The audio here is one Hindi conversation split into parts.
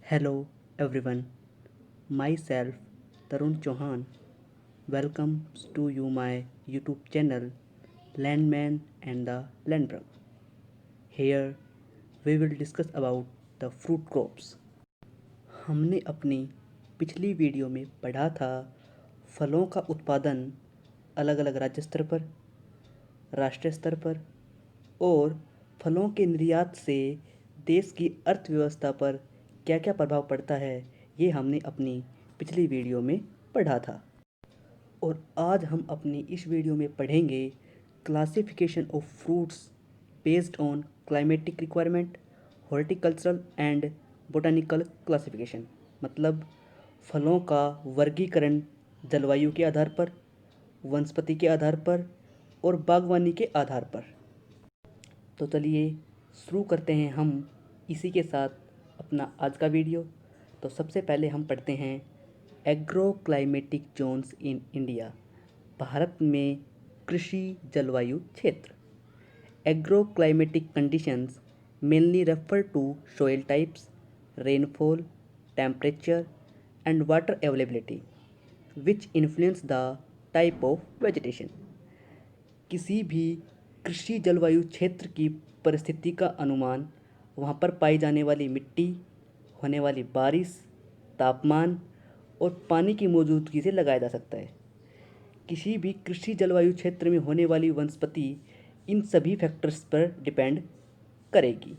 Hello everyone, myself Tarun Chauhan. Welcome to my YouTube channel Landman and the Landbrook. Here we will discuss about the fruit crops. हमने अपनी पिछली वीडियो में पढ़ा था फलों का उत्पादन अलग अलग राज्य स्तर पर, राष्ट्रीय स्तर पर और फलों के निर्यात से देश की अर्थव्यवस्था पर क्या क्या प्रभाव पड़ता है, ये हमने अपनी पिछली वीडियो में पढ़ा था। और आज हम अपनी इस वीडियो में पढ़ेंगे classification of fruits based on climatic requirement, horticultural and botanical classification. मतलब फलों का वर्गीकरण जलवायु के आधार पर, वनस्पति के आधार पर और बागवानी के आधार पर। तो चलिए शुरू करते हैं हम इसी के साथ अपना आज का वीडियो। तो सबसे पहले हम पढ़ते हैं agro climatic zones in India, Bharat में कृषि जलवायु क्षेत्र। Agro climatic conditions mainly refer to soil types, rainfall, temperature and water availability which influence the type of vegetation. किसी भी कृषि जलवायु क्षेत्र की परिस्थिति का अनुमान वहाँ पर पाई जाने वाली मिट्टी, होने वाली बारिश, तापमान और पानी की मौजूदगी से लगाया जा सकता है। किसी भी कृषि जलवायु क्षेत्र में होने वाली वनस्पति इन सभी फैक्टर्स पर डिपेंड करेगी।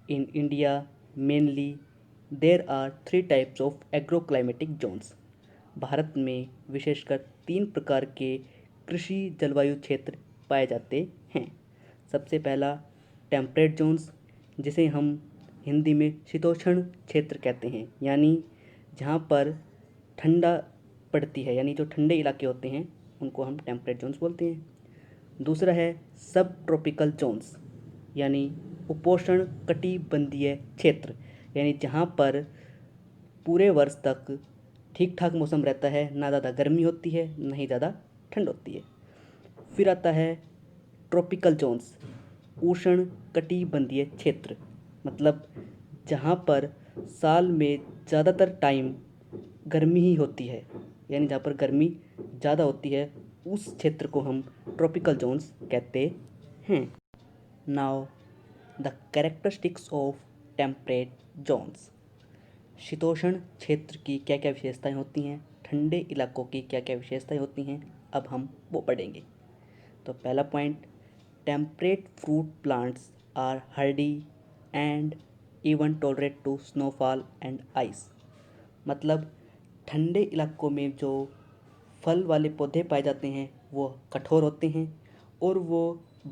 In India mainly there are 3 types of agroclimatic zones. Bharat में विशेषकर 3 प्रकार के कृषि जलवायु क्षेत्र पाए जाते हैं। सबसे पहला टेम्परेट जोन्स, जिसे हम हिंदी में शीतोष्ण क्षेत्र कहते हैं, यानी जहाँ पर ठंडा पड़ती है, यानी जो ठंडे इलाके होते हैं उनको हम टेम्परेट जोन्स बोलते हैं। दूसरा है सब ट्रॉपिकल जोन्स, यानी उपोष्ण कटिबंधीय क्षेत्र, यानी जहाँ पर पूरे वर्ष तक ठीक ठाक मौसम रहता है, ना ज़्यादा गर्मी होती है ना ही ज़्यादा ठंड होती है। फिर आता है ट्रॉपिकल जोन्स, उष्ण कटिबंधीय क्षेत्र, मतलब जहाँ पर साल में ज़्यादातर टाइम गर्मी ही होती है, यानी जहाँ पर गर्मी ज़्यादा होती है उस क्षेत्र को हम ट्रॉपिकल जोन्स कहते हैं। Now the characteristics of temperate zones. शीतोष्ण क्षेत्र की क्या क्या विशेषताएं होती हैं, ठंडे इलाकों की क्या क्या विशेषताएं होती हैं, अब हम वो पढ़ेंगे। तो पहला point, temperate fruit plants are hardy and even tolerate to snowfall and ice. मतलब ठंडे इलाकों में जो फल वाले पौधे पाए जाते हैं वो कठोर होते हैं और वो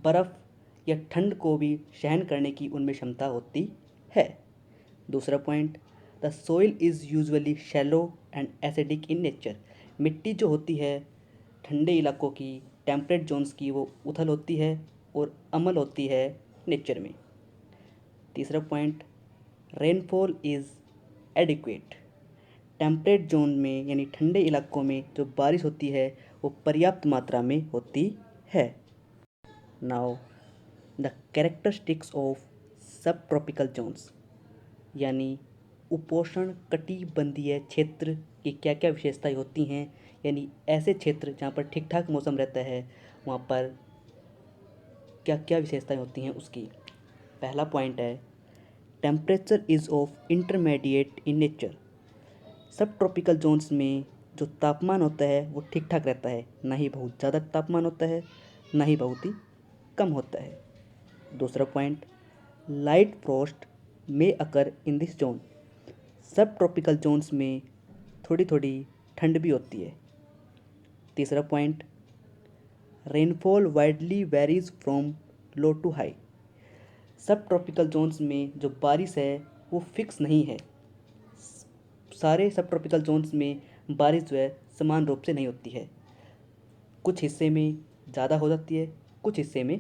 बर्फ़ या ठंड को भी सहन करने की उनमें क्षमता होती है। दूसरा point, the soil is usually shallow and acidic in nature. मिट्टी जो होती है ठंडे इलाकों की, टेम्परेट जोन्स की, वो उथल होती है और अम्ल होती है नेचर में। तीसरा point, rainfall is adequate. Temperate zone में यानी ठंडे इलाकों में जो बारिश होती है वो पर्याप्त मात्रा में होती है। नाउ द कैरेक्टरिस्टिक्स ऑफ सब ट्रॉपिकल जोन्स, यानी उपोष्ण कटिबंधीय क्षेत्र की क्या क्या विशेषताएं होती हैं, यानी ऐसे क्षेत्र जहाँ पर ठीक ठाक मौसम रहता है वहाँ पर क्या क्या विशेषताएं होती हैं उसकी। पहला पॉइंट है temperature is of intermediate in nature. सब ट्रॉपिकल जोन्स में जो तापमान होता है वो ठीक ठाक रहता है, ना ही बहुत ज़्यादा तापमान होता है ना ही बहुत ही कम होता है। दूसरा पॉइंट, लाइट फ्रॉस्ट में occur in this zone. Subtropical zones में थोड़ी थोड़ी ठंड भी होती है। तीसरा point, rainfall widely varies from low to high. Subtropical zones में जो बारिश है वो फिक्स नहीं है। सारे सब ट्रॉपिकल जोन्स में बारिश जो है समान रूप से नहीं होती है, कुछ हिस्से में ज़्यादा हो जाती है, कुछ हिस्से में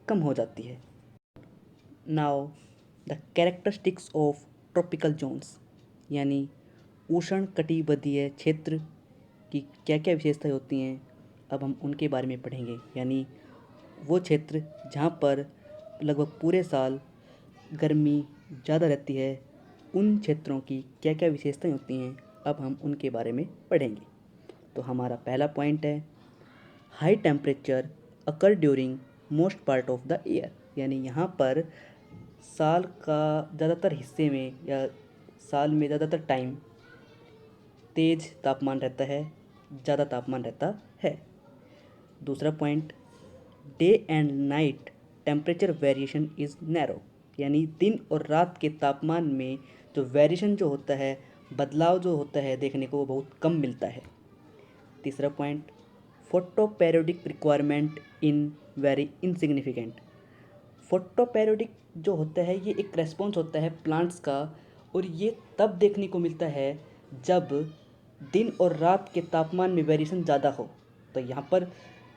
कम हो जाती है। Now the characteristics of tropical zones, यानी उष्ण कटिबंधीय क्षेत्र की क्या क्या विशेषताएं होती हैं, अब हम उनके बारे में पढ़ेंगे। यानी वो क्षेत्र जहाँ पर लगभग पूरे साल गर्मी ज़्यादा रहती है, उन क्षेत्रों की क्या क्या विशेषताएं होती हैं, अब हम उनके बारे में पढ़ेंगे। तो हमारा पहला पॉइंट है high temperature occur during most part of the year, यानी यहाँ पर साल का ज़्यादातर हिस्से में या साल में ज़्यादातर टाइम तेज़ तापमान रहता है, ज़्यादा तापमान रहता है। दूसरा point day and night temperature variation is narrow, यानी दिन और रात के तापमान में जो वेरिएशन जो होता है, बदलाव जो होता है देखने को वो बहुत कम मिलता है। तीसरा point photo periodic requirement in very insignificant. Photo periodic जो होता है ये एक रेस्पॉन्स होता है प्लांट्स का, और ये तब देखने को मिलता है जब दिन और रात के तापमान में वेरिएशन ज़्यादा हो। तो यहाँ पर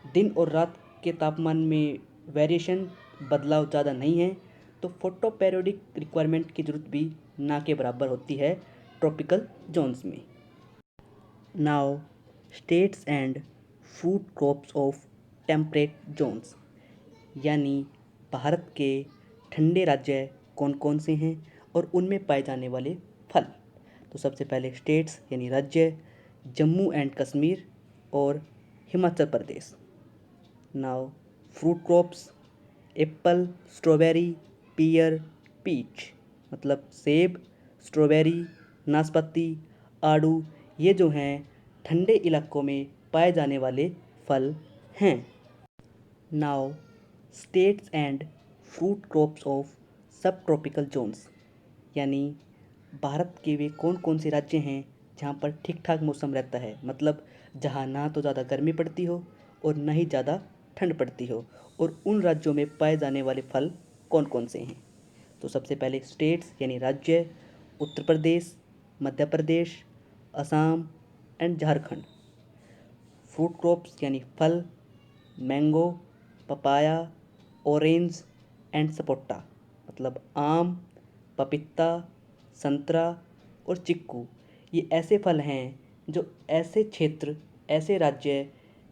दिन और रात के तापमान में वेरिएशन बदलाव ज़्यादा नहीं है, तो फोटो पेरियोडिक रिक्वायरमेंट की ज़रूरत भी ना के बराबर होती है ट्रॉपिकल जोन्स में। Now states and food crops of temperate zones, यानी भारत के ठंडे राज्य कौन कौन से हैं और उनमें पाए जाने वाले फल। तो सबसे पहले स्टेट्स यानी राज्य, जम्मू एंड कश्मीर और Himachal Pradesh. Now fruit crops, apple, strawberry, pear, peach, मतलब सेब, स्ट्रॉबेरी, नाशपाती, आड़ू, ये जो हैं ठंडे इलाकों में पाए जाने वाले फल हैं। Now states and fruit crops of सब ट्रॉपिकल जोन्स, यानी भारत के वे कौन कौन से राज्य हैं जहाँ पर ठीक ठाक मौसम रहता है, मतलब जहाँ ना तो ज़्यादा गर्मी पड़ती हो और ना ही ज़्यादा ठंड पड़ती हो, और उन राज्यों में पाए जाने वाले फल कौन कौन से हैं। तो सबसे पहले स्टेट्स यानी राज्य, Uttar Pradesh, Madhya Pradesh, Assam and Jharkhand. Fruit crops यानी फल, mango, papaya, orange and sapota, मतलब आम, पपीता, संतरा और चिक्कू। ये ऐसे फल हैं जो ऐसे क्षेत्र, ऐसे राज्य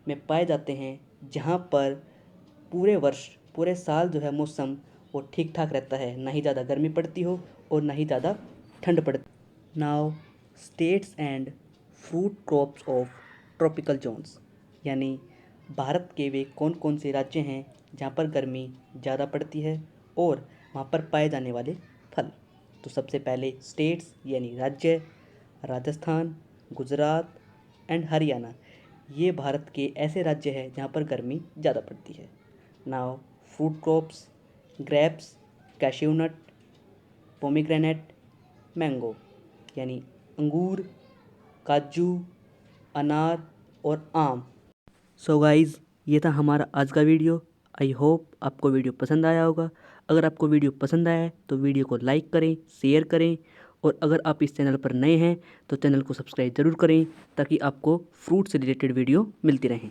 में पाए जाते हैं जहाँ पर पूरे वर्ष, पूरे साल जो है मौसम वो ठीक ठाक रहता है, ना ही ज़्यादा गर्मी पड़ती हो और ना ही ज़्यादा ठंड पड़ती। Now states and fruit crops of tropical zones, यानी भारत के वे कौन कौन से राज्य हैं जहाँ पर गर्मी ज़्यादा पड़ती है और वहाँ पर पाए जाने वाले फल। तो सबसे पहले स्टेट्स यानी राज्य, राजस्थान, गुजरात एंड हरियाणा, ये भारत के ऐसे राज्य हैं जहाँ पर गर्मी ज़्यादा पड़ती है। Now fruit crops, grapes, cashewnut, pomegranate, mango, यानी अंगूर, काजू, अनार और आम। सो गाइज़, ये था हमारा आज का वीडियो। आई होप आपको वीडियो पसंद आया होगा। अगर आपको वीडियो पसंद आया है तो वीडियो को लाइक करें, शेयर करें, और अगर आप इस चैनल पर नए हैं तो चैनल को सब्सक्राइब ज़रूर करें ताकि आपको फ्रूट से रिलेटेड वीडियो मिलती रहें।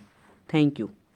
Thank you.